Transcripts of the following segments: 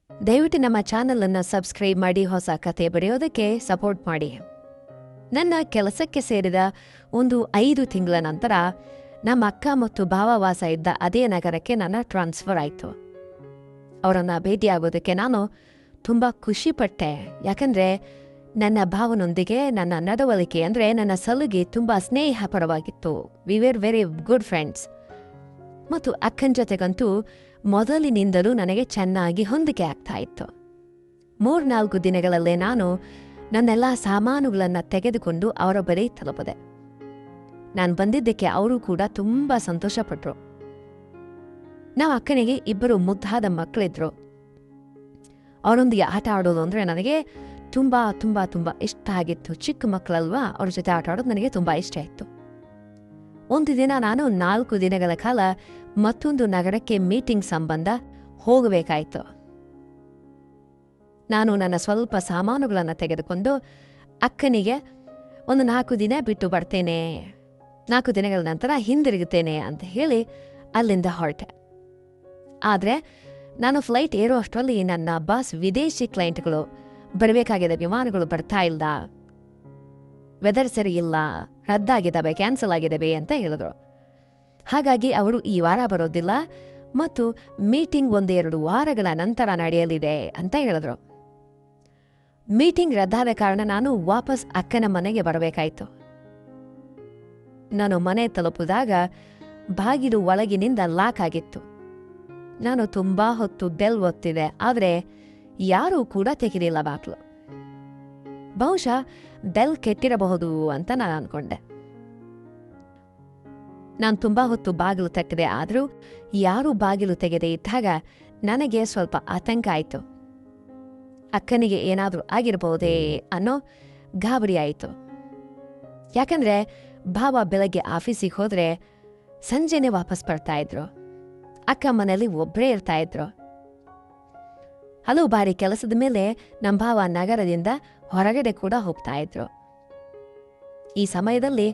ದಯವಿಟ್ಟು ನಮ್ಮ ಚಾನಲನ್ನು ಸಬ್ಸ್ಕ್ರೈಬ್ ಮಾಡಿ ಹೊಸ ಕತೆ ಬರೆಯೋದಕ್ಕೆ ಸಪೋರ್ಟ್ ಮಾಡಿ. ನನ್ನ ಕೆಲಸಕ್ಕೆ ಸೇರಿದ ಒಂದು 5 ತಿಂಗಳ ನಂತರ ನಮ್ಮ ಅಕ್ಕ ಮತ್ತು ಭಾವ ವಾಸ ಇದ್ದ ಅದೇ ನಗರಕ್ಕೆ ನನ್ನ ಟ್ರಾನ್ಸ್ಫರ್ ಆಯಿತು. ಅವರನ್ನು ಭೇಟಿಯಾಗೋದಕ್ಕೆ ನಾನು ತುಂಬ ಖುಷಿಪಟ್ಟೆ. ಯಾಕಂದರೆ ನನ್ನ ಭಾವನೊಂದಿಗೆ ನನ್ನ ನಡವಳಿಕೆ ಅಂದರೆ ನನ್ನ ಸಲುಗೆ ತುಂಬ ಸ್ನೇಹಪರವಾಗಿತ್ತು. We were very good friends. ಮತ್ತು ಅಕ್ಕನ ಜೊತೆಗಂತೂ ಮೊದಲಿನಿಂದಲೂ ನನಗೆ ಚೆನ್ನಾಗಿ ಹೊಂದಿಕೆ ಆಗ್ತಾ ಇತ್ತು. 3-4 ದಿನಗಳಲ್ಲೇ ನಾನು ನನ್ನೆಲ್ಲ ಸಾಮಾನುಗಳನ್ನು ತೆಗೆದುಕೊಂಡು ಅವರ ಬಳಿ ತಲುಪದೆ. ನಾನು ಬಂದಿದ್ದಕ್ಕೆ ಅವರು ಕೂಡ ತುಂಬ ಸಂತೋಷಪಟ್ಟರು. ನಾವು ಅಕ್ಕನಿಗೆ 2 ಮುದ್ದಾದ ಮಕ್ಕಳಿದ್ರು. ಅವರೊಂದಿಗೆ ಆಟ ಆಡೋದು ಅಂದರೆ ನನಗೆ ತುಂಬ ತುಂಬ ತುಂಬ ಇಷ್ಟ ಆಗಿತ್ತು. ಚಿಕ್ಕ ಮಕ್ಕಳಲ್ವಾ, ಅವ್ರ ಜೊತೆ ಆಟ ಆಡೋದು ನನಗೆ ತುಂಬ ಇಷ್ಟ ಇತ್ತು. ಒಂದು ದಿನ ನಾನು 4 ದಿನಗಳ ಕಾಲ ಮತ್ತೊಂದು ನಗರಕ್ಕೆ ಮೀಟಿಂಗ್ ಸಂಬಂಧ ಹೋಗಬೇಕಾಯಿತು. ನಾನು ನನ್ನ ಸ್ವಲ್ಪ ಸಾಮಾನುಗಳನ್ನು ತೆಗೆದುಕೊಂಡು ಅಕ್ಕನಿಗೆ ಒಂದು 4 ದಿನ ಬಿಟ್ಟು ಬರ್ತೇನೆ, 4 ದಿನಗಳ ನಂತರ ಹಿಂದಿರುಗುತ್ತೇನೆ ಅಂತ ಹೇಳಿ ಅಲ್ಲಿಂದ ಹೊರಟೆ. ಆದರೆ ನಾನು ಫ್ಲೈಟ್ ಏರೋ ಅಷ್ಟರಲ್ಲಿ ನನ್ನ ಬಾಸ್ ವಿದೇಶಿ ಕ್ಲೈಂಟ್ಗಳು ಬರಬೇಕಾಗಿದೆ, ವಿಮಾನಗಳು ಬರ್ತಾ ಇಲ್ಲ, ವೆದರ್ ಸರಿ ಇಲ್ಲ, ರದ್ದಾಗಿದ್ದಾವೆ, ಕ್ಯಾನ್ಸಲ್ ಆಗಿದ್ದಾವೆ ಅಂತ ಹೇಳಿದ್ರು. ಹಾಗಾಗಿ ಅವರು ಈ ವಾರ ಬರೋದಿಲ್ಲ ಮತ್ತು ಮೀಟಿಂಗ್ 1-2 ವಾರಗಳ ನಂತರ ನಡೆಯಲಿದೆ ಅಂತ ಹೇಳಿದ್ರು. ಮೀಟಿಂಗ್ ರದ್ದಾದ ಕಾರಣ ನಾನು ವಾಪಸ್ ಅಕ್ಕನ ಮನೆಗೆ ಬರಬೇಕಾಯಿತು. ನಾನು ಮನೆ ತಲುಪಿದಾಗ ಬಾಗಿಲು ಒಳಗಿನಿಂದ ಲಾಕ್ ಆಗಿತ್ತು. ನಾನು ತುಂಬ ಹೊತ್ತು ಬೆಲ್ ಒತ್ತಿದೆ, ಆದರೆ ಯಾರೂ ಕೂಡ ತೆಗೆದಿಲ್ಲ ಬಾಗ್ಲು. ಬಹುಶಃ ಬೆಲ್ ಕೆಟ್ಟಿರಬಹುದು ಅಂತ ನಾನು ಅನ್ಕೊಂಡೆ. ನಾನು ತುಂಬ ಹೊತ್ತು ಬಾಗಿಲು ತಟ್ಟಿದೆ, ಆದರೂ ಯಾರೂ ಬಾಗಿಲು ತೆಗೆದೇ ಇದ್ದಾಗ ನನಗೆ ಸ್ವಲ್ಪ ಆತಂಕ ಆಯಿತು. ಅಕ್ಕನಿಗೆ ಏನಾದರೂ ಆಗಿರಬಹುದೇ ಅನ್ನೋ ಗಾಬರಿ ಆಯಿತು. ಯಾಕಂದರೆ ಭಾವ ಬೆಳಗ್ಗೆ ಆಫೀಸಿಗೆ ಹೋದರೆ ಸಂಜೆನೇ ವಾಪಸ್ ಬರ್ತಾ ಇದ್ರು. ಅಕ್ಕ ಮನೆಯಲ್ಲಿ ಒಬ್ಬರೇ ಇರ್ತಾ ಇದ್ರು. ಹಲವು ಬಾರಿ ಕೆಲಸದ ಮೇಲೆ ನಮ್ಮ ಭಾವ ನಗರದಿಂದ ಹೊರಗಡೆ ಕೂಡ ಹೋಗ್ತಾ ಇದ್ರು. ಈ ಸಮಯದಲ್ಲಿ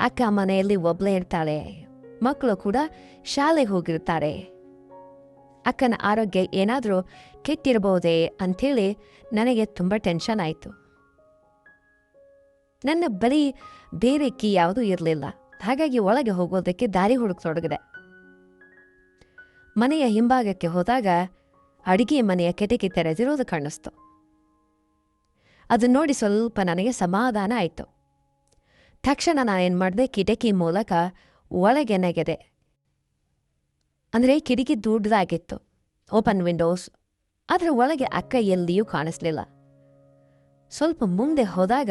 ಅಕ್ಕ ಮನೆಯಲ್ಲಿ ಒಬ್ಳೇ ಇರ್ತಾಳೆ, ಮಕ್ಕಳು ಕೂಡ ಶಾಲೆಗೆ ಹೋಗಿರ್ತಾರೆ. ಅಕ್ಕನ ಆರೋಗ್ಯ ಏನಾದರೂ ಕೆಟ್ಟಿರಬಹುದೇ ಅಂಥೇಳಿ ನನಗೆ ತುಂಬ ಟೆನ್ಷನ್ ಆಯಿತು. ನನ್ನ ಬಳಿ ಬೇರೆ ಕೀ ಯಾವುದೂ ಇರಲಿಲ್ಲ. ಹಾಗಾಗಿ ಒಳಗೆ ಹೋಗೋದಕ್ಕೆ ದಾರಿ ಹುಡುಕತೊಡಗಿದೆ. ಮನೆಯ ಹಿಂಭಾಗಕ್ಕೆ ಹೋದಾಗ ಅಡಿಗೆ ಮನೆಯ ಕಿಟಕಿ ತೆರೆದಿರೋದು ಕಾಣಿಸ್ತು. ಅದನ್ನ ನೋಡಿ ಸ್ವಲ್ಪ ನನಗೆ ಸಮಾಧಾನ ಆಯಿತು. ತಕ್ಷಣ ನಾನೇನು ಮಾಡಿದೆ, ಕಿಟಕಿ ಮೂಲಕ ಒಳಗೆ ನೆಗೆದೆ. ಅಂದರೆ ಕಿಟಕಿ ದೊಡ್ಡದಾಗಿತ್ತು, ಓಪನ್ ವಿಂಡೋಸ್. ಅದರ ಒಳಗೆ ಅಕ್ಕ ಎಲ್ಲಿಯೂ ಕಾಣಿಸ್ಲಿಲ್ಲ. ಸ್ವಲ್ಪ ಮುಂದೆ ಹೋದಾಗ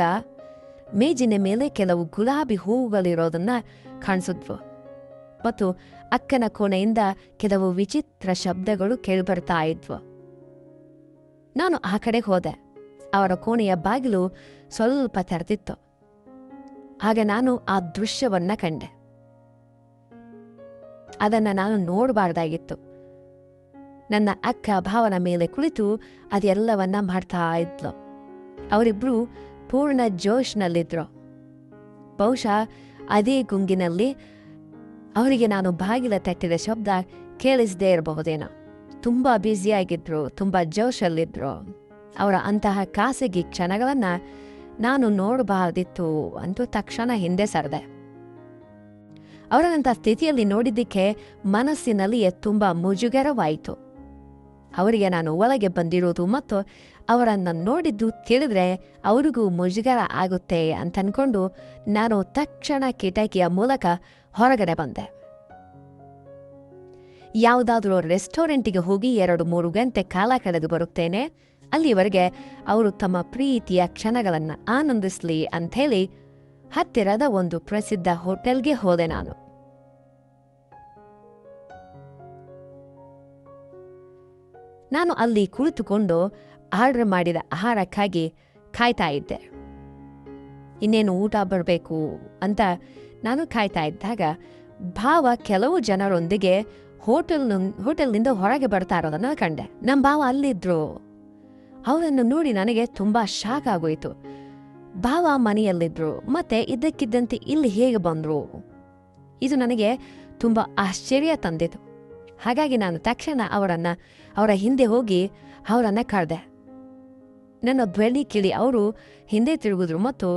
ಮೇಜಿನ ಮೇಲೆ ಕೆಲವು ಗುಲಾಬಿ ಹೂವುಗಳಿರೋದನ್ನ ಕಾಣಿಸಿದ್ವು ಮತ್ತು ಅಕ್ಕನ ಕೋಣೆಯಿಂದ ಕೆಲವು ವಿಚಿತ್ರ ಶಬ್ದಗಳು ಕೇಳಿಬರ್ತಾ ಇದ್ವು. ನಾನು ಆ ಕಡೆ ಹೋದೆ. ಅವರ ಕೋಣೆಯ ಬಾಗಿಲು ಸ್ವಲ್ಪ ತೆರೆದಿತ್ತು. ಆಗ ನಾನು ಆ ದೃಶ್ಯವನ್ನ ಕಂಡೆ. ಅದನ್ನು ನಾನು ನೋಡಬಾರ್ದಾಗಿತ್ತು. ನನ್ನ ಅಕ್ಕ ಭಾವನ ಮೇಲೆ ಕುಳಿತು ಅದೆಲ್ಲವನ್ನ ಮಾಡ್ತಾ ಇದ್ಲು. ಅವರಿಬ್ರು ಪೂರ್ಣ ಜೋಶ್ನಲ್ಲಿದ್ರು. ಬಹುಶಃ ಅದೇ ಗುಂಗಿನಲ್ಲಿ ಅವರಿಗೆ ನಾನು ಬಾಗಿಲ ತಟ್ಟಿದ ಶಬ್ದ ಕೇಳಿಸದೇ ಇರಬಹುದೇನೋ. ತುಂಬ ಬ್ಯುಸಿಯಾಗಿದ್ರು, ತುಂಬ ಜೋಶಲ್ಲಿದ್ರು. ಅವರ ಅಂತಹ ಖಾಸಗಿ ಕ್ಷಣಗಳನ್ನು ನಾನು ನೋಡಬಾರ್ದಿತ್ತು ಅಂತೂ ತಕ್ಷಣ ಹಿಂದೆ ಸರಿದೆ. ಅವರನ್ನಂಥ ಸ್ಥಿತಿಯಲ್ಲಿ ನೋಡಿದ್ದಕ್ಕೆ ಮನಸ್ಸಿನಲ್ಲಿಯೇ ತುಂಬ ಮುಜುಗರವಾಯಿತು. ಅವರಿಗೆ ನಾನು ಒಳಗೆ ಬಂದಿರೋದು ಮತ್ತು ಅವರನ್ನು ನೋಡಿದ್ದು ತಿಳಿದ್ರೆ ಅವರಿಗೂ ಮುಜುಗರ ಆಗುತ್ತೆ ಅಂತ ಅನ್ಕೊಂಡು ನಾನು ತಕ್ಷಣ ಕಿಟಕಿಯ ಮೂಲಕ ಹೊರಗಡೆ ಬಂದೆ. ಯಾವುದಾದ್ರೂ ರೆಸ್ಟೋರೆಂಟಿಗೆ ಹೋಗಿ 2-3 ಗಂಟೆ ಕಾಲ ಕಳೆದು ಬರುತ್ತೇನೆ. ಅಲ್ಲಿವರೆಗೆ ಅವರು ತಮ್ಮ ಪ್ರೀತಿಯ ಕ್ಷಣಗಳನ್ನು ಆನಂದಿಸ್ಲಿ ಅಂಥೇಳಿ ಹತ್ತಿರದ ಒಂದು ಪ್ರಸಿದ್ಧ ಹೋಟೆಲ್ಗೆ ಹೋದೆ. ನಾನು ಅಲ್ಲಿ ಕುಳಿತುಕೊಂಡು ಆರ್ಡರ್ ಮಾಡಿದ ಆಹಾರಕ್ಕಾಗಿ ಕಾಯ್ತಾ ಇದ್ದೆ. ಇನ್ನೇನು ಊಟ ಬರಬೇಕು ಅಂತ ನಾನು ಕಾಯ್ತಾ ಇದ್ದಾಗ ಭಾವ ಕೆಲವು ಜನರೊಂದಿಗೆ ಹೋಟೆಲ್ನಿಂದ ಹೊರಗೆ ಬರ್ತಾ ಇರೋದನ್ನು ಕಂಡೆ. ನಮ್ಮ ಭಾವ ಅಲ್ಲಿದ್ರು. ಅವರನ್ನು ನೋಡಿ ನನಗೆ ತುಂಬ ಶಾಕ್ ಆಗೋಯ್ತು. ಭಾವ ಮನೆಯಲ್ಲಿದ್ರು, ಮತ್ತೆ ಇದ್ದಕ್ಕಿದ್ದಂತೆ ಇಲ್ಲಿ ಹೇಗೆ ಬಂದ್ರು? ಇದು ನನಗೆ ತುಂಬ ಆಶ್ಚರ್ಯ ತಂದಿತು. ಹಾಗಾಗಿ ನಾನು ತಕ್ಷಣ ಅವರ ಹಿಂದೆ ಹೋಗಿ ಅವರನ್ನ ಕರೆದೆ. ನನ್ನ ಧ್ವನಿ ಕೇಳಿ ಅವರು ಹಿಂದೆ ತಿರುಗಿದ್ರು ಮತ್ತು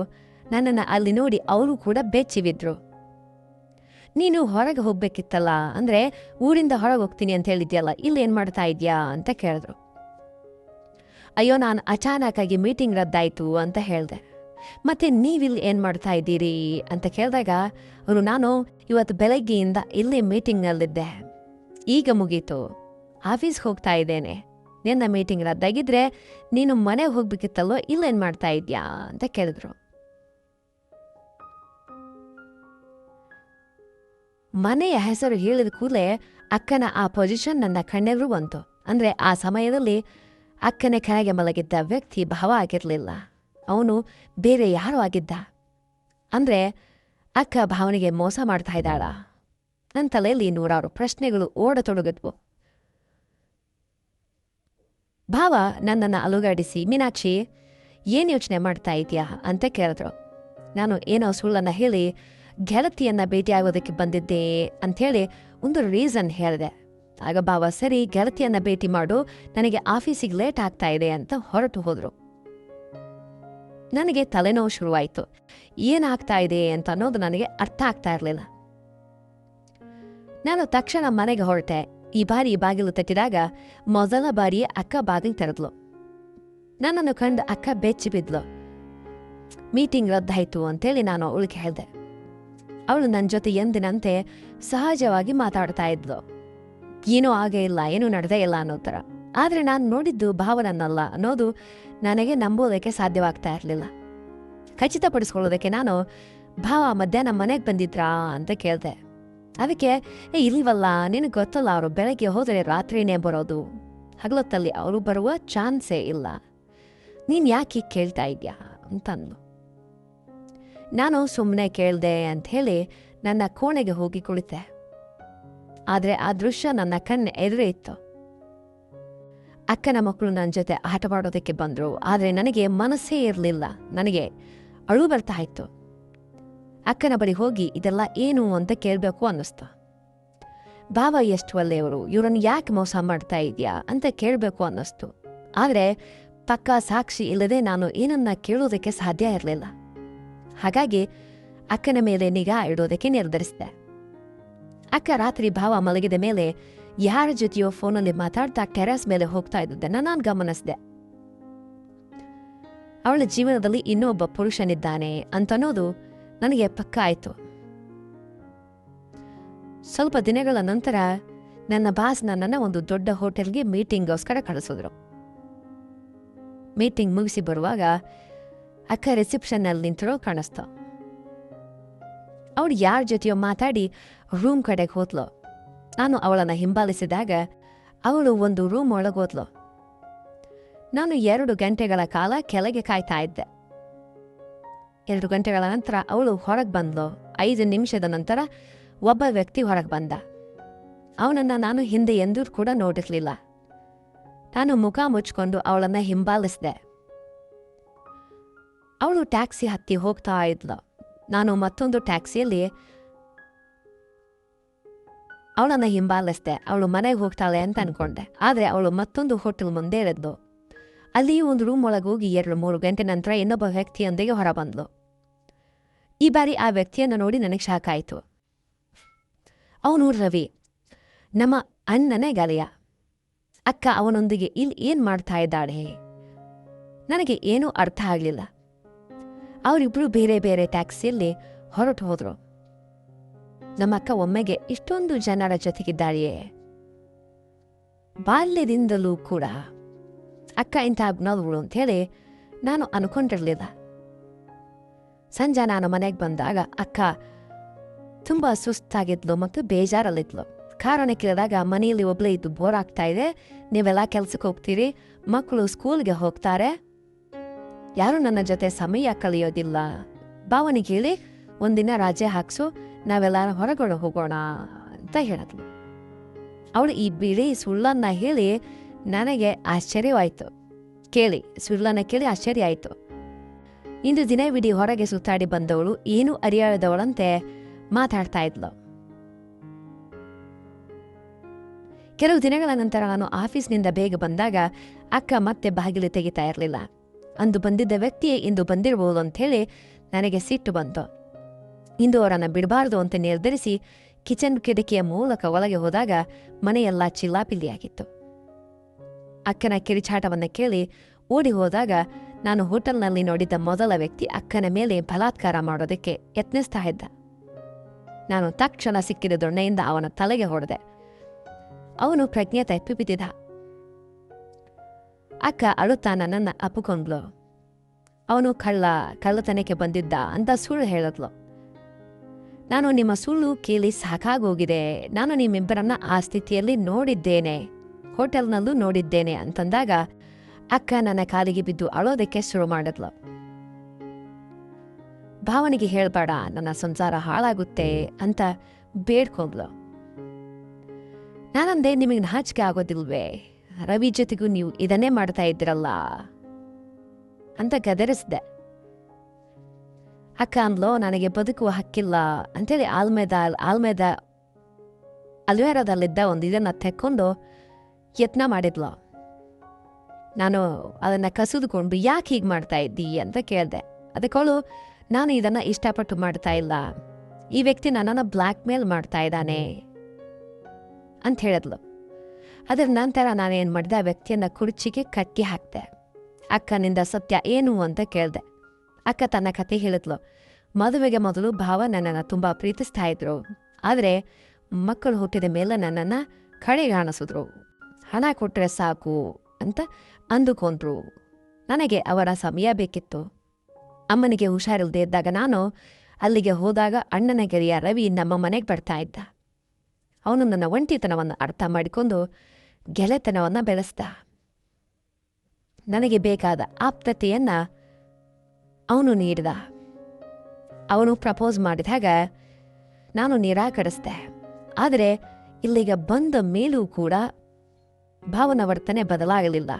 ನನ್ನನ್ನು ಅಲ್ಲಿ ನೋಡಿ ಅವರು ಕೂಡ ಬೆಚ್ಚಿಬಿದ್ರು. ನೀನು ಹೊರಗೆ ಹೋಗ್ಬೇಕಿತ್ತಲ್ಲ, ಅಂದರೆ ಊರಿಂದ ಹೊರಗೆ ಹೋಗ್ತೀನಿ ಅಂತ ಹೇಳಿದ್ಯಲ್ಲ, ಇಲ್ಲಿ ಏನು ಮಾಡ್ತಾ ಇದೆಯಾ ಅಂತ ಕೇಳಿದ್ರು. ಅಯ್ಯೋ, ನಾನು ಅಚಾನಕ್ಕಾಗಿ ಮೀಟಿಂಗ್ ರದ್ದಾಯಿತು ಅಂತ ಹೇಳಿದೆ. ಮತ್ತೆ ನೀವಿಲ್ಲಿ ಏನು ಮಾಡ್ತಾ ಇದ್ದೀರಿ ಅಂತ ಕೇಳಿದಾಗ ಅವರು, ನಾನು ಇವತ್ತು ಬೆಳಗ್ಗೆಯಿಂದ ಇಲ್ಲಿ ಮೀಟಿಂಗ್ನಲ್ಲಿದ್ದೆ, ಈಗ ಮುಗೀತು, ಆಫೀಸ್ಗೆ ಹೋಗ್ತಾ ಇದ್ದೇನೆ. ನಿನ್ನ ಮೀಟಿಂಗ್ ರದ್ದಾಗಿದ್ರೆ ನೀನು ಮನೆಗೆ ಹೋಗ್ಬೇಕಿತ್ತಲ್ಲೋ, ಇಲ್ಲೇನು ಮಾಡ್ತಾ ಇದೆಯಾ ಅಂತ ಕೇಳಿದ್ರು. ಮನೆಯ ಹೆಸರು ಹೇಳಿದ ಕೂಡಲೇ ಅಕ್ಕನ ಆ ಪೊಸಿಷನ್ ನನ್ನ ಕಣ್ಣೆದುರು ಬಂತು. ಅಂದರೆ ಆ ಸಮಯದಲ್ಲಿ ಅಕ್ಕನ ಕೆಳಗೆ ಮಲಗಿದ್ದ ವ್ಯಕ್ತಿ ಭಾವ ಆಗಿರಲಿಲ್ಲ, ಅವನು ಬೇರೆ ಯಾರೋ ಆಗಿದ್ದ. ಅಂದರೆ ಅಕ್ಕ ಭಾವನೆಗೆ ಮೋಸ ಮಾಡ್ತಾ ಇದ್ದಾಳ? ನನ್ನ ತಲೆಯಲ್ಲಿ ನೂರಾರು ಪ್ರಶ್ನೆಗಳು ಓಡತೊಡಗಿದ್ವು. ಭಾವ ನನ್ನನ್ನು ಅಲುಗಾಡಿಸಿ, ಮೀನಾಕ್ಷಿ, ಏನು ಯೋಚನೆ ಮಾಡ್ತಾ ಇದೆಯಾ ಅಂತ ಕೇಳಿದ್ರು. ನಾನು ಏನೋ ಸುಳ್ಳನ್ನು ಹೇಳಿ ಗೆಳತಿಯನ್ನ ಭೇಟಿಯಾಗೋದಕ್ಕೆ ಬಂದಿದ್ದೆ ಅಂಥೇಳಿ ಒಂದು ರೀಸನ್ ಹೇಳಿದೆ. ಆಗ ಭಾವ, ಸರಿ, ಗೆಳತಿಯನ್ನ ಭೇಟಿ ಮಾಡು, ನನಗೆ ಆಫೀಸಿಗೆ ಲೇಟ್ ಆಗ್ತಾ ಇದೆ ಅಂತ ಹೊರಟು ಹೋದ್ರು. ನನಗೆ ತಲೆನೋವು ಶುರುವಾಯಿತು. ಏನಾಗ್ತಾ ಇದೆ ಅಂತ ಅನ್ನೋದು ನನಗೆ ಅರ್ಥ ಆಗ್ತಾ ಇರಲಿಲ್ಲ. ನಾನು ತಕ್ಷಣ ಮನೆಗೆ ಹೊರಟೆ. ಈ ಬಾರಿ ಬಾಗಿಲು ತಟ್ಟಿದಾಗ ಮೊದಲ ಬಾರಿ ಅಕ್ಕ ಬಾಗಿಲು ತೆರೆದ್ಲು. ನನ್ನನ್ನು ಕಂಡು ಅಕ್ಕ ಬೆಚ್ಚಿ ಬಿದ್ಲು. ಮೀಟಿಂಗ್ ರದ್ದಾಯಿತು ಅಂತೇಳಿ ನಾನು ಅವಳಿಗೆ ಹೇಳಿದೆ. ಅವಳು ನನ್ನ ಜೊತೆ ಎಂದಿನಂತೆ ಸಹಜವಾಗಿ ಮಾತಾಡ್ತಾ ಇದ್ಲು. ಏನೂ ಆಗೇ ಇಲ್ಲ, ಏನೂ ನಡೆದೇ ಇಲ್ಲ ಅನ್ನೋ ಥರ. ಆದರೆ ನಾನು ನೋಡಿದ್ದು ಭಾವನನ್ನಲ್ಲ ಅನ್ನೋದು ನನಗೆ ನಂಬೋದಕ್ಕೆ ಸಾಧ್ಯವಾಗ್ತಾ ಇರಲಿಲ್ಲ. ಖಚಿತಪಡಿಸ್ಕೊಳ್ಳೋದಕ್ಕೆ ನಾನು, ಭಾವ ಮಧ್ಯಾಹ್ನ ಮನೆಗೆ ಬಂದಿದ್ರಾ ಅಂತ ಕೇಳಿದೆ. ಅದಕ್ಕೆ, ಇಲ್ವಲ್ಲ, ನಿನಗೆ ಗೊತ್ತಲ್ಲ, ಅವರು ಬೆಳಗ್ಗೆ ಹೋದರೆ ರಾತ್ರಿನೇ ಬರೋದು, ಹಗಲೊತ್ತಲ್ಲಿ ಅವರು ಬರುವ ಚಾನ್ಸೇ ಇಲ್ಲ, ನೀನು ಯಾಕೆ ಕೇಳ್ತಾ ಇದೆಯಾ ಅಂತಂದು. ನಾನು ಸುಮ್ಮನೆ ಕೇಳಿದೆ ಅಂಥೇಳಿ ನನ್ನ ಕೋಣೆಗೆ ಹೋಗಿ ಕುಳಿತೆ. ಆದರೆ ಆ ದೃಶ್ಯ ನನ್ನ ಕಣ್ಣು ಎದುರೇ ಇತ್ತು. ಅಕ್ಕನ ಮಕ್ಕಳು ನನ್ನ ಜೊತೆ ಆಟವಾಡೋದಕ್ಕೆ ಬಂದರು, ಆದರೆ ನನಗೆ ಮನಸ್ಸೇ ಇರಲಿಲ್ಲ. ನನಗೆ ಅಳು ಬರ್ತಾ ಇತ್ತು. ಅಕ್ಕನ ಬಳಿ ಹೋಗಿ ಇದೆಲ್ಲ ಏನು ಅಂತ ಕೇಳಬೇಕು ಅನ್ನಿಸ್ತು. ಭಾವ ಎಷ್ಟು ಒಳ್ಳೆಯವರು, ಇವರನ್ನು ಯಾಕೆ ಮೋಸ ಮಾಡ್ತಾ ಇದೆಯಾ ಅಂತ ಕೇಳಬೇಕು ಅನ್ನಿಸ್ತು. ಆದರೆ ಪಕ್ಕಾ ಸಾಕ್ಷಿ ಇಲ್ಲದೆ ನಾನು ಏನನ್ನ ಕೇಳೋದಕ್ಕೆ ಸಾಧ್ಯ ಇರಲಿಲ್ಲ. ಹಾಗಾಗಿ ಅಕ್ಕನ ಮೇಲೆ ನಿಗಾ ಇಡೋದಕ್ಕೆ ನಿರ್ಧರಿಸಿದೆ. ಅಕ್ಕ ರಾತ್ರಿ ಭಾವ ಮಲಗಿದ ಮೇಲೆ ಯಾರ ಜೊತೆಯೋ ಫೋನಲ್ಲಿ ಮಾತಾಡ್ತಾ ಟೆರೆಸ್ ಮೇಲೆ ಹೋಗ್ತಾ ಇದ್ದದ್ದನ್ನು ನಾನು ಗಮನಿಸಿದೆ. ಅವಳ ಜೀವನದಲ್ಲಿ ಇನ್ನೊಬ್ಬ ಪುರುಷನಿದ್ದಾನೆ ಅಂತನ್ನೋದು ನನಗೆ ಪಕ್ಕ ಆಯಿತು. ಸ್ವಲ್ಪ ದಿನಗಳ ನಂತರ ನನ್ನ ಬಾಸ್ ನನ್ನನ್ನು ಒಂದು ದೊಡ್ಡ ಹೋಟೆಲ್ಗೆ ಮೀಟಿಂಗ್ಗೋಸ್ಕರ ಕಳಿಸಿದ್ರು. ಮೀಟಿಂಗ್ ಮುಗಿಸಿ ಬರುವಾಗ ಅಕ್ಕ ರಿಸೆಪ್ಷನ್ನಲ್ಲಿ ನಿಂತಿರೋ ಕಾಣಿಸ್ತು. ಅವಳು ಯಾರ ಜೊತೆಯೋ ಮಾತಾಡಿ ರೂಮ್ ಕಡೆಗೆ ಹೋದ್ಲು. ನಾನು ಅವಳನ್ನು ಹಿಂಬಾಲಿಸಿದಾಗ ಅವಳು ಒಂದು ರೂಮ್ ಒಳಗೋದ್ಲು. ನಾನು 2 ಗಂಟೆಗಳ ಕಾಲ ಕೆಳಗೆ ಕಾಯ್ತಾ ಇದ್ದೆ. 2 ಗಂಟೆಗಳ ನಂತರ ಅವಳು ಹೊರಗೆ ಬಂದ್ಲು. 5 ನಿಮಿಷದ ನಂತರ ಒಬ್ಬ ವ್ಯಕ್ತಿ ಹೊರಗೆ ಬಂದ. ಅವನನ್ನು ನಾನು ಹಿಂದೆ ಎಂದೂ ಕೂಡ ನೋಡಿರಲಿಲ್ಲ. ನಾನು ಮುಖ ಮುಚ್ಕೊಂಡು ಅವಳನ್ನು ಹಿಂಬಾಲಿಸಿದೆ. ಅವಳು ಟ್ಯಾಕ್ಸಿ ಹತ್ತಿ ಹೋಗ್ತಾ ಇದ್ಲು. ನಾನು ಮತ್ತೊಂದು ಟ್ಯಾಕ್ಸಿಯಲ್ಲಿ ಅವಳನ್ನು ಹಿಂಬಾಲಿಸಿದೆ. ಅವಳು ಮನೆಗೆ ಹೋಗ್ತಾಳೆ ಅಂತ ಅನ್ಕೊಂಡೆ. ಆದರೆ ಅವಳು ಮತ್ತೊಂದು ಹೋಟೆಲ್ ಮುಂದೆ ಇಳಿದ್ಲು. ಅಲ್ಲಿ ಒಂದು ರೂಮ್ ಒಳಗೆ ಹೋಗಿ 2-3 ಗಂಟೆ ನಂತರ ಇನ್ನೊಬ್ಬ ವ್ಯಕ್ತಿಯೊಂದಿಗೆ ಹೊರ ಬಂದ್ಲು. ಈ ಬಾರಿ ಆ ವ್ಯಕ್ತಿಯನ್ನು ನೋಡಿ ನನಗೆ ಶಾಕ್ ಆಯಿತು. ಅವನು ರವಿ, ನಮ್ಮ ಅಣ್ಣನೇ ಗೆಳೆಯ. ಅಕ್ಕ ಅವನೊಂದಿಗೆ ಇಲ್ಲಿ ಏನು ಮಾಡ್ತಾ ಇದ್ದಾಳೆ? ನನಗೆ ಏನೂ ಅರ್ಥ ಆಗಲಿಲ್ಲ. ಅವರಿಬ್ಬರು ಬೇರೆ ಬೇರೆ ಟ್ಯಾಕ್ಸಿಯಲ್ಲಿ ಹೊರಟು ಹೋದರು. ನಮ್ಮಕ್ಕ ಒಮ್ಮೆಗೆ ಇಷ್ಟೊಂದು ಜನರ ಜೊತೆಗಿದ್ದಾಳೆಯೇ? ಬಾಲ್ಯದಿಂದಲೂ ಕೂಡ ಅಕ್ಕ ಇಂಥ ಅಗ್ನದವಳು ಅಂಥೇಳಿ ನಾನು ಅನ್ಕೊಂಡಿರಲಿಲ್ಲ. ಸಂಜೆ ನಾನು ಮನೆಗೆ ಬಂದಾಗ ಅಕ್ಕ ತುಂಬ ಸುಸ್ತಾಗಿದ್ಲು ಮತ್ತು ಬೇಜಾರಲ್ಲಿದ್ಲು. ಕಾರಣ ಕೇಳಿದಾಗ, ಮನೆಯಲ್ಲಿ ಒಬ್ಬಳೇ ಇದ್ದು ಬೋರ್ ಆಗ್ತಾ ಇದೆ, ನೀವೆಲ್ಲ ಕೆಲ್ಸಕ್ಕೆ ಹೋಗ್ತೀರಿ, ಮಕ್ಕಳು ಸ್ಕೂಲ್ಗೆ ಹೋಗ್ತಾರೆ, ಯಾರೂ ನನ್ನ ಜೊತೆ ಸಮಯ ಕಳೆಯೋದಿಲ್ಲ, ಭಾವನಿಗೆ ಹೇಳಿ ಒಂದಿನ ರಜೆ ಹಾಕ್ಸು, ನಾವೆಲ್ಲ ಹೊರಗಡೆ ಹೋಗೋಣ ಅಂತ ಹೇಳಿದ್ಲು. ಅವಳು ಈ ಬಿಳಿ ಸುಳ್ಳನ್ನು ಹೇಳಿ ನನಗೆ ಆಶ್ಚರ್ಯವಾಯಿತು. ಸುಳ್ಳನ್ನು ಕೇಳಿ ಆಶ್ಚರ್ಯ ಆಯಿತು. ಇಂದು ದಿನವಿಡೀ ಹೊರಗೆ ಸುತ್ತಾಡಿ ಬಂದವಳು ಏನೂ ಅರಿಯದವಳಂತೆ ಮಾತಾಡ್ತಾ ಇದ್ಲು. ಕೆಲವು ದಿನಗಳ ನಂತರ ನಾನು ಆಫೀಸ್ನಿಂದ ಬೇಗ ಬಂದಾಗ ಅಕ್ಕ ಮತ್ತೆ ಬಾಗಿಲು ತೆಗಿತಾ ಇರಲಿಲ್ಲ. ಅಂದು ಬಂದಿದ್ದ ವ್ಯಕ್ತಿಯೇ ಇಂದು ಬಂದಿರಬಹುದು ಅಂಥೇಳಿ ನನಗೆ ಸಿಟ್ಟು ಬಂತು. ಇಂದು ಅವರನ್ನು ಬಿಡಬಾರ್ದು ಅಂತ ನಿರ್ಧರಿಸಿ ಕಿಚನ್ ಕಿಟಕಿಯ ಮೂಲಕ ಒಳಗೆ ಹೋದಾಗ ಮನೆಯೆಲ್ಲ ಚಿಲ್ಲಾಪಿಲ್ಲಿಯಾಗಿತ್ತು. ಅಕ್ಕನ ಕಿರಿಚಾಟವನ್ನು ಕೇಳಿ ಓಡಿ ಹೋದಾಗ ನಾನು ಹೋಟೆಲ್ನಲ್ಲಿ ನೋಡಿದ್ದ ಮೊದಲ ವ್ಯಕ್ತಿ ಅಕ್ಕನ ಮೇಲೆ ಬಲಾತ್ಕಾರ ಮಾಡೋದಕ್ಕೆ ಯತ್ನಿಸ್ತಾ ಇದ್ದ. ನಾನು ತಕ್ಷಣ ಸಿಕ್ಕಿದ ದೊಣ್ಣೆಯಿಂದ ಅವನ ತಲೆಗೆ ಹೊಡೆದೆ. ಅವನು ಪ್ರಜ್ಞೆ ತಪ್ಪಿ ಬಿದ್ದಿದ್ದ. ಅಕ್ಕ ಅಳುತ್ತಾ ನನ್ನನ್ನು ಅಪ್ಪಿಕೊಂಡ್ಲು. ಅವನು ಕಳ್ಳತನಕ್ಕೆ ಬಂದಿದ್ದ ಅಂತ ಸುಳ್ಳು ಹೇಳಿದ್ಲು. ನಾನು ನಿಮ್ಮ ಸುಳ್ಳು ಕೇಳಿ ಸಾಕಾಗೋಗಿದೆ, ನಾನು ನಿಮ್ಮಿಬ್ಬರನ್ನ ಆ ಸ್ಥಿತಿಯಲ್ಲಿ ನೋಡಿದ್ದೇನೆ, ಹೋಟೆಲ್ನಲ್ಲೂ ನೋಡಿದ್ದೇನೆ ಅಂತಂದಾಗ ಅಕ್ಕ ನನ್ನ ಕಾಲಿಗೆ ಬಿದ್ದು ಅಳೋದಕ್ಕೆ ಶುರು ಮಾಡಿದ್ಲು. ಭಾವನಿಗೆ ಹೇಳ್ಬೇಡ, ನನ್ನ ಸಂಸಾರ ಹಾಳಾಗುತ್ತೆ ಅಂತ ಬೇಡ್ಕೊಂಡ್ಲು. ನಾನಂದೆ, ನಿಮಗೆ ನಾಚಿಕೆ ಆಗೋದಿಲ್ವೇ? ರವಿ ಜೊತೆಗೂ ನೀವು ಇದನ್ನೇ ಮಾಡ್ತಾ ಇದ್ದೀರಲ್ಲ ಅಂತ ಗದರಿಸಿದೆ. ಅಕ್ಕ ಅಂದ್ಲೋ, ನನಗೆ ಬದುಕುವ ಹಕ್ಕಿಲ್ಲ ಅಂತೇಳಿ ಆಲ್ಮೇದ ಅಲ್ವೇರಾದಲ್ಲಿದ್ದ ಒಂದು ಇದನ್ನು ತೆಕ್ಕೊಂಡು ಯತ್ನ ಮಾಡಿದ್ಲು. ನಾನು ಅದನ್ನು ಕಸಿದುಕೊಂಡು ಯಾಕೆ ಹೀಗೆ ಮಾಡ್ತಾ ಇದ್ದಿ ಅಂತ ಕೇಳಿದೆ. ಅದಕ್ಕವಳು, ನಾನು ಇದನ್ನು ಇಷ್ಟಪಟ್ಟು ಮಾಡ್ತಾ ಇಲ್ಲ, ಈ ವ್ಯಕ್ತಿ ನನ್ನನ್ನು ಬ್ಲ್ಯಾಕ್ ಮೇಲ್ ಮಾಡ್ತಾ ಇದ್ದಾನೆ ಅಂತ ಹೇಳಿದ್ಲು. ಅದರ ನಂತರ ನಾನೇನು ಮಾಡಿದೆ, ಆ ವ್ಯಕ್ತಿಯನ್ನು ಕುರ್ಚಿಗೆ ಕಟ್ಟಿ ಹಾಕ್ದೆ. ಅಕ್ಕನಿಂದ ಸತ್ಯ ಏನು ಅಂತ ಕೇಳಿದೆ. ಅಕ್ಕ ತನ್ನ ಕತೆ ಹೇಳಿದ್ಲು. ಮದುವೆಗೆ ಮೊದಲು ಭಾವ ನನ್ನನ್ನು ತುಂಬ ಪ್ರೀತಿಸ್ತಾ ಇದ್ರು, ಆದರೆ ಮಕ್ಕಳು ಹುಟ್ಟಿದ ಮೇಲೆ ನನ್ನನ್ನು ಕಡೆಗಾಣಿಸಿದ್ರು. ಹಣ ಕೊಟ್ಟರೆ ಸಾಕು ಅಂತ ಅಂದುಕೊಂಡ್ರು. ನನಗೆ ಅವರ ಸಮಯ ಬೇಕಿತ್ತು. ಅಮ್ಮನಿಗೆ ಹುಷಾರಿಲ್ಲದೆ ಇದ್ದಾಗ ನಾನು ಅಲ್ಲಿಗೆ ಹೋದಾಗ ಅಣ್ಣನ ಗೆಳೆಯ ರವಿ ನಮ್ಮ ಮನೆಗೆ ಬರ್ತಾ ಇದ್ದ. ಅವನು ನನ್ನ ಒಂಟಿತನವನ್ನು ಅರ್ಥ ಮಾಡಿಕೊಂಡು ಗೆಳೆತನವನ್ನು ಬೆಳೆಸ್ದ. ನನಗೆ ಬೇಕಾದ ಆಪ್ತತೆಯನ್ನು ಅವನು ನೀಡಿದ. ಅವನು ಪ್ರಪೋಸ್ ಮಾಡಿದಾಗ ನಾನು ನಿರಾಕರಿಸಿದೆ. ಆದರೆ ಇಲ್ಲಿಗೆ ಬಂದ ಮೇಲೂ ಕೂಡ ಭಾವನ ವರ್ತನೆ ಬದಲಾಗಲಿಲ್ಲ.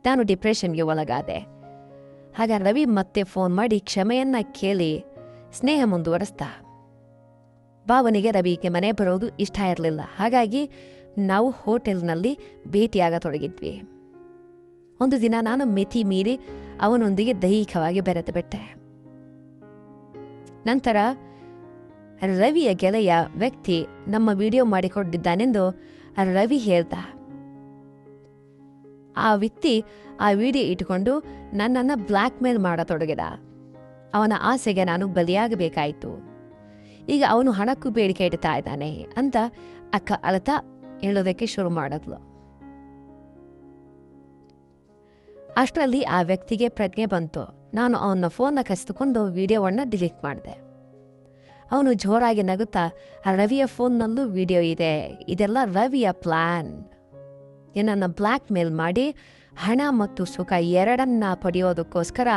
ನಾನು ಡಿಪ್ರೆಷನ್ಗೆ ಒಳಗಾದೆ. ಆಗ ರವಿ ಮತ್ತೆ ಫೋನ್ ಮಾಡಿ ಕ್ಷಮೆಯನ್ನ ಕೇಳಿ ಸ್ನೇಹ ಮುಂದುವರೆಸ್ದ. ಭಾವನಿಗೆ ರವಿಗೆ ಮನೆ ಬರೋದು ಇಷ್ಟ ಇರಲಿಲ್ಲ. ಹಾಗಾಗಿ ನಾವು ಹೋಟೆಲ್ನಲ್ಲಿ ಭೇಟಿಯಾಗತೊಡಗಿದ್ವಿ. ಒಂದು ದಿನ ನಾನು ಮಿತಿ ಮೀರಿ ಅವನೊಂದಿಗೆ ದೈಹಿಕವಾಗಿ ಬೆರೆತು ಬಿಟ್ಟೆ. ನಂತರ ರವಿಯ ಗೆಳೆಯ ವ್ಯಕ್ತಿ ನಮ್ಮ ವಿಡಿಯೋ ಮಾಡಿಕೊಂಡಿದ್ದಾನೆಂದು ರವಿ ಹೇಳ್ದ. ಆ ವ್ಯಕ್ತಿ ಆ ವಿಡಿಯೋ ಇಟ್ಟುಕೊಂಡು ನನ್ನನ್ನು ಬ್ಲ್ಯಾಕ್ ಮೇಲ್ ಮಾಡತೊಡಗಿದ. ಅವನ ಆಸೆಗೆ ನಾನು ಬಲಿಯಾಗಬೇಕಾಯಿತು. ಈಗ ಅವನು ಹಣಕ್ಕೂ ಬೇಡಿಕೆ ಇಡ್ತಾ ಇದ್ದಾನೆ ಅಂತ ಅಕ್ಕ ಅಳತಾ ಹೇಳೋದಕ್ಕೆ ಶುರು ಮಾಡಿದ್ಲು. ಅಷ್ಟರಲ್ಲಿ ಆ ವ್ಯಕ್ತಿಗೆ ಪ್ರಜ್ಞೆ ಬಂತು. ನಾನು ಅವನ ಫೋನ್ನ ಕಸಿದುಕೊಂಡು ವಿಡಿಯೋವನ್ನು ಡಿಲೀಟ್ ಮಾಡಿದೆ. ಅವನು ಜೋರಾಗಿ ನಗುತ್ತಾ, ರವಿಯ ಫೋನ್ನಲ್ಲೂ ವಿಡಿಯೋ ಇದೆ, ಇದೆಲ್ಲ ರವಿಯ ಪ್ಲಾನ್, ಏನನ್ನ ಬ್ಲ್ಯಾಕ್ ಮೇಲ್ ಮಾಡಿ ಹಣ ಮತ್ತು ಸುಖ ಎರಡನ್ನ ಪಡೆಯೋದಕ್ಕೋಸ್ಕರ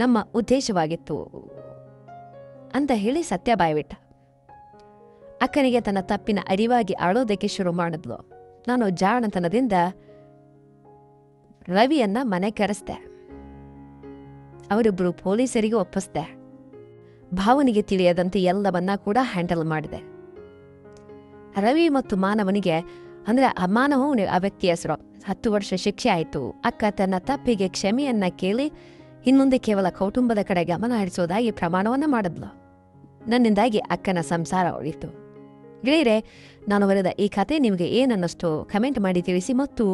ನಮ್ಮ ಉದ್ದೇಶವಾಗಿತ್ತು ಅಂತ ಹೇಳಿ ಸತ್ಯ ಬಾಯ್ಬಿಟ್ಟ. ಅಕ್ಕನಿಗೆ ತನ್ನ ತಪ್ಪಿನ ಅರಿವಾಗಿ ಆಳೋದಕ್ಕೆ ಶುರು ಮಾಡಿದ್ಲು. ನಾನು ಜಾಣತನದಿಂದ ರವಿಯನ್ನ ಮನೆ ಕರೆಸ್ದೆ. ಅವರಿಬ್ಬರು ಪೊಲೀಸರಿಗೆ ಒಪ್ಪಿಸ್ದೆ. ಭಾವನಿಗೆ ತಿಳಿಯದಂತೆ ಎಲ್ಲವನ್ನ ಕೂಡ ಹ್ಯಾಂಡಲ್ ಮಾಡಿದೆ. ರವಿ ಮತ್ತು ಮಾನವನಿಗೆ ಅಂದ್ರೆ ಮಾನವ ಆ ವ್ಯಕ್ತಿ ಹೆಸರು 10 ವರ್ಷ ಶಿಕ್ಷೆ ಆಯಿತು. ಅಕ್ಕ ತನ್ನ ತಪ್ಪಿಗೆ ಕ್ಷಮೆಯನ್ನ ಕೇಳಿ ಇನ್ಮುಂದೆ ಕೇವಲ ಕೌಟುಂಬದ ಕಡೆ ಗಮನ ಹರಿಸೋದಾಗಿ ಪ್ರಮಾಣವನ್ನ ಮಾಡಿದ್ಲು. ನನ್ನಿಂದಾಗಿ ಅಕ್ಕನ ಸಂಸಾರ ಉಳಿತು. ಗೆಳೆಯರೆ, ನಾನು ಬರೆದ ಈ ಕತೆ ನಿಮಗೆ ಏನನ್ನಷ್ಟು ಕಮೆಂಟ್ ಮಾಡಿ ತಿಳಿಸಿ ಮತ್ತು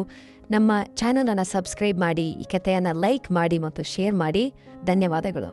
ನಮ್ಮ ಚಾನಲನ್ನು ಸಬ್ಸ್ಕ್ರೈಬ್ ಮಾಡಿ, ಈ ಕಥೆಯನ್ನು ಲೈಕ್ ಮಾಡಿ ಮತ್ತು ಶೇರ್ ಮಾಡಿ. ಧನ್ಯವಾದಗಳು.